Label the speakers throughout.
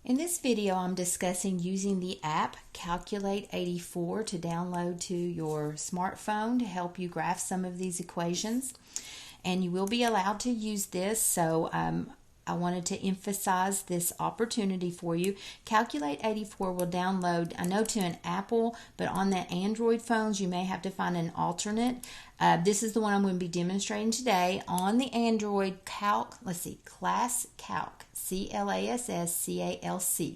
Speaker 1: In this video, I'm discussing using the app Calculate 84 to download to your smartphone to help you graph some of these equations. And you will be allowed to use this, so I wanted to emphasize this opportunity for you. Calculate 84 will download, I know, to an Apple, but on the Android phones, you may have to find an alternate. This is the one I'm going to be demonstrating today on the Android Calc. Let's see, Class Calc, C-L-A-S-S-C-A-L-C.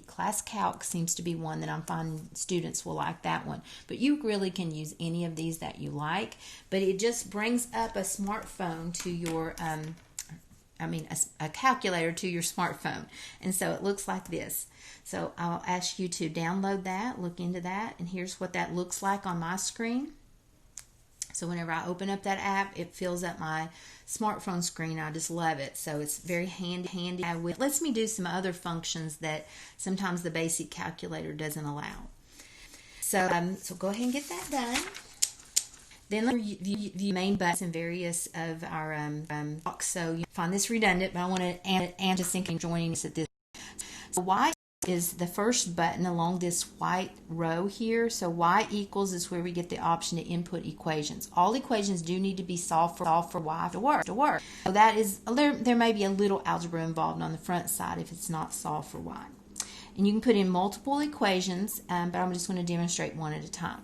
Speaker 1: Class Calc seems to be one that I'm finding students will like that one. But you really can use any of these that you like. But it just brings up a smartphone to your a calculator to your smartphone. And so it looks like this. So I'll ask you to download that, look into that, and here's what that looks like on my screen. So whenever I open up that app, it fills up my smartphone screen. I just love it. So it's very handy. It lets me do some other functions that sometimes the basic calculator doesn't allow. So go ahead and get that done. Then let's view main buttons and various of our blocks. So you find this redundant, but I want to add to thinking joining us at this. So Y is the first button along this white row here. So Y equals is where we get the option to input equations. All equations do need to be solved for Y to work. So that is, there may be a little algebra involved on the front side if it's not solved for Y. And you can put in multiple equations, but I'm just going to demonstrate one at a time.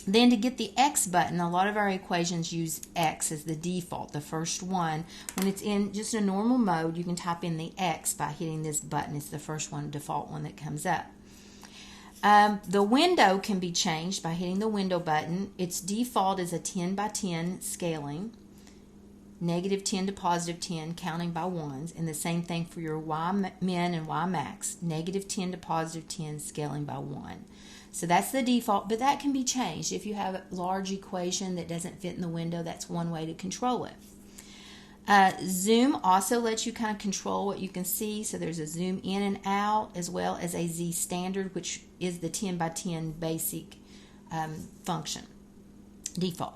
Speaker 1: Then to get the X button, a lot of our equations use X as the default, the first one. When it's in just a normal mode, you can type in the X by hitting this button. It's the first one, default one that comes up. The window can be changed by hitting the window button. Its default is a 10 by 10 scaling, negative 10 to positive 10, counting by ones, and the same thing for your Y min and Y max, negative 10 to positive 10, scaling by 1. So that's the default, but that can be changed. If you have a large equation that doesn't fit in the window, that's one way to control it. Zoom also lets you kind of control what you can see. So there's a zoom in and out, as well as a Z standard, which is the 10 by 10 basic function default.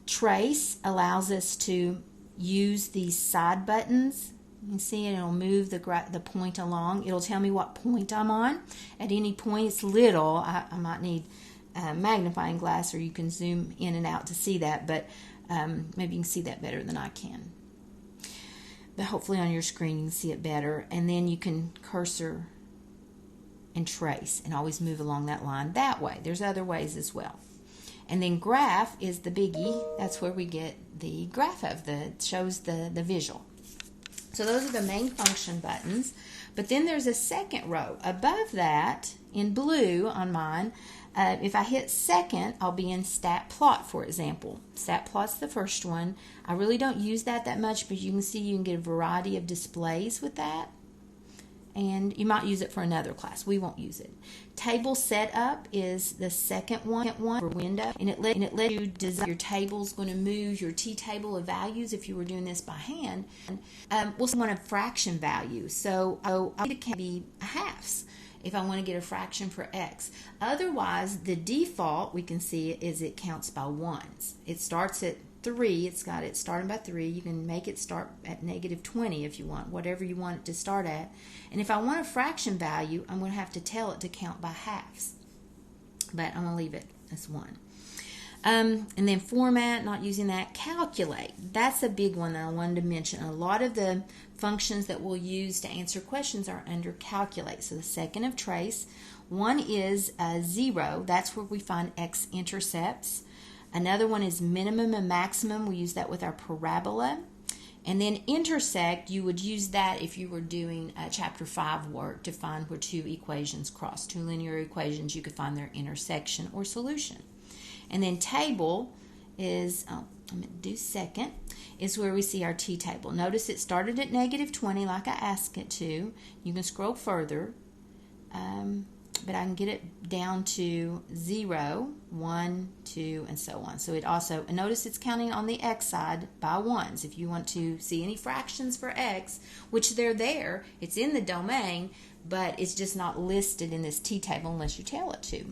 Speaker 1: Trace allows us to use these side buttons. You can see it, it'll move the point along. It'll tell me what point I'm on. At any point, it's little. I might need a magnifying glass, or you can zoom in and out to see that, but maybe you can see that better than I can. But hopefully on your screen you can see it better. And then you can cursor and trace and always move along that line that way. There's other ways as well. And then graph is the biggie. That's where we get the graph of shows the visual. So those are the main function buttons. But then there's a second row. Above that, in blue on mine, if I hit second, I'll be in stat plot, for example. Stat plot's the first one. I really don't use that much, but you can see you can get a variety of displays with that. And you might use it for another class. We won't use it. Table setup is the second one for window, and it lets you design your table's going to move your t-table of values if you were doing this by hand. We'll want a fraction value, so it can be halves if I want to get a fraction for x. Otherwise, the default we can see is it counts by ones. It starts at 3. It's got it starting by 3. You can make it start at negative 20 if you want, whatever you want it to start at. And if I want a fraction value, I'm going to have to tell it to count by halves. But I'm going to leave it as 1. And then format, not using that. Calculate. That's a big one that I wanted to mention. A lot of the functions that we'll use to answer questions are under calculate. So the second of trace. One is 0. That's where we find x-intercepts. Another one is minimum and maximum. We use that with our parabola. And then intersect, you would use that if you were doing Chapter 5 work to find where two equations cross. Two linear equations, you could find their intersection or solution. And then table is, I'm going to do second, is where we see our t-table. Notice it started at negative 20 like I asked it to. You can scroll further. But I can get it down to 0, 1, 2, and so on. So it also, notice it's counting on the x side by ones. If you want to see any fractions for x, which they're there, it's in the domain, but it's just not listed in this t-table unless you tell it to.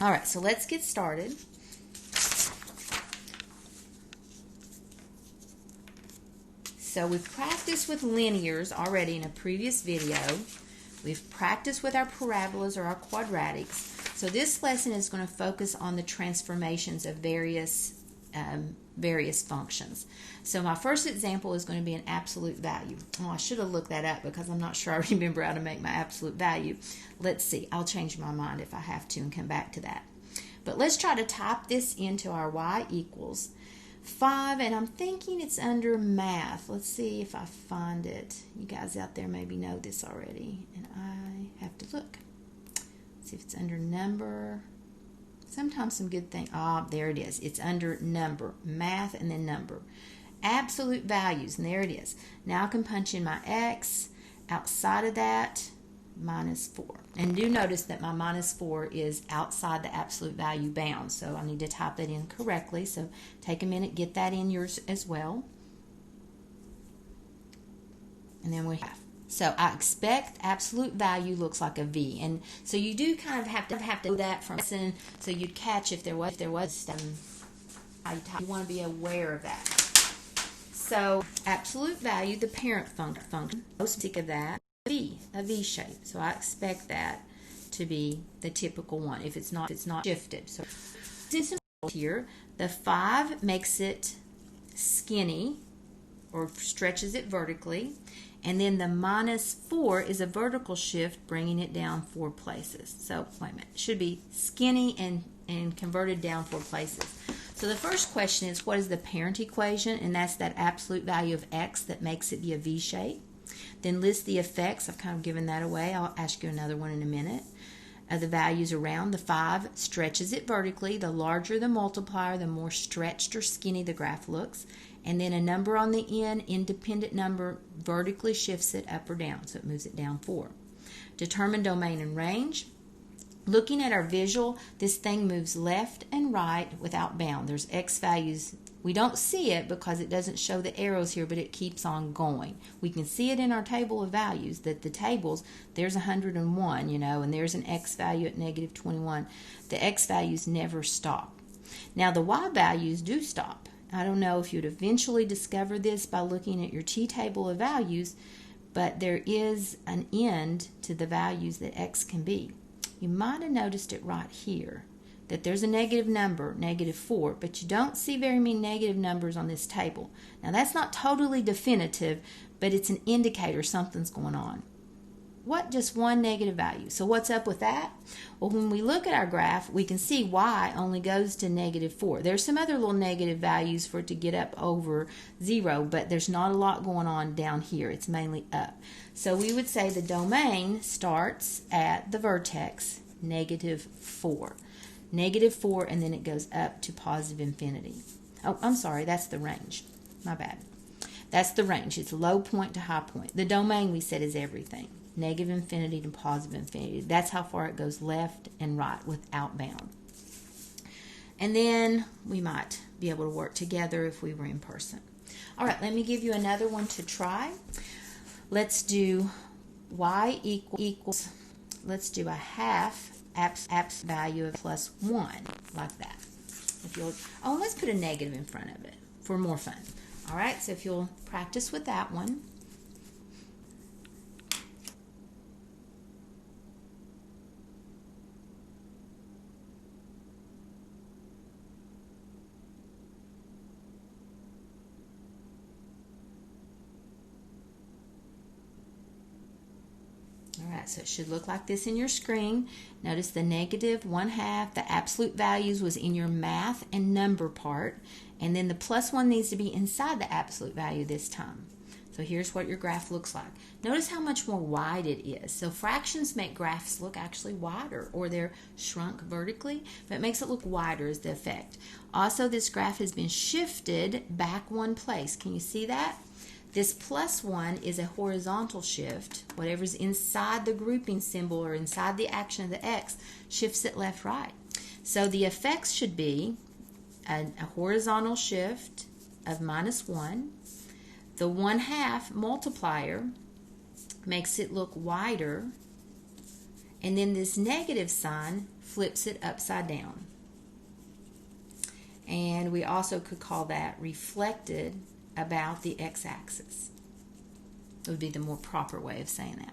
Speaker 1: All right, so let's get started. So we've practiced with linears already in a previous video. We've practiced with our parabolas or our quadratics. So this lesson is going to focus on the transformations of various functions. So my first example is going to be an absolute value. Oh, I should have looked that up because I'm not sure I remember how to make my absolute value. Let's see. I'll change my mind if I have to and come back to that. But let's try to type this into our y equals 5, and I'm thinking it's under math. Let's see if I find it. You guys out there maybe know this already, and I have to look. See if it's under number. Sometimes some good thing. There it is. It's under number, math, and then number. Absolute values, and there it is. Now I can punch in my x. Outside of that, -4. And do notice that my -4 is outside the absolute value bound, so I need to type that in correctly. So take a minute, get that in yours as well. And then we have. So I expect absolute value looks like a V, and so you do kind of have to know that from lesson, so you'd catch if there was how you type. You want to be aware of that. So absolute value, the parent function, most of that. A V shape. So I expect that to be the typical one if it's not shifted. So here, the 5 makes it skinny or stretches it vertically, and then the -4 is a vertical shift, bringing it down 4 places. So wait a minute, it should be skinny and converted down 4 places. So the first question is, what is the parent equation? And that's that absolute value of x that makes it be a V shape. Then list the effects. I've kind of given that away. I'll ask you another one in a minute. The values around. The 5 stretches it vertically. The larger the multiplier, the more stretched or skinny the graph looks. And then a number on the end, independent number, vertically shifts it up or down. So it moves it down 4. Determine domain and range. Looking at our visual, this thing moves left and right without bound. There's x values. We don't see it because it doesn't show the arrows here, but it keeps on going. We can see it in our table of values that the tables, there's 101, and there's an x value at -21. The x values never stop. Now the y values do stop. I don't know if you'd eventually discover this by looking at your t table of values, but there is an end to the values that x can be. You might have noticed it right here, that there's a negative number, -4, but you don't see very many negative numbers on this table. Now that's not totally definitive, but it's an indicator something's going on. What? Just one negative value. So what's up with that? Well, when we look at our graph, we can see y only goes to -4. There's some other little negative values for it to get up over 0, but there's not a lot going on down here. It's mainly up. So we would say the domain starts at the vertex, -4. -4, and then it goes up to positive infinity. Oh, I'm sorry, that's the range. My bad. That's the range. It's low point to high point. The domain, we said, is everything. Negative infinity to positive infinity. That's how far it goes left and right without bound. And then we might be able to work together if we were in person. All right, let me give you another one to try. Let's do y equals, let's do a half abs value of +1, like that. If you'll, let's put a negative in front of it for more fun. All right, so if you'll practice with that one. Alright, so it should look like this in your screen. Notice the -1/2, the absolute values was in your math and number part, and then the +1 needs to be inside the absolute value this time. So here's what your graph looks like. Notice how much more wide it is. So fractions make graphs look actually wider, or they're shrunk vertically, but it makes it look wider as the effect. Also, this graph has been shifted back 1 place. Can you see that? This +1 is a horizontal shift. Whatever's inside the grouping symbol or inside the action of the x shifts it left, right. So the effects should be a horizontal shift of -1. The 1/2 multiplier makes it look wider. And then this negative sign flips it upside down. And we also could call that reflected about the x-axis. It would be the more proper way of saying that.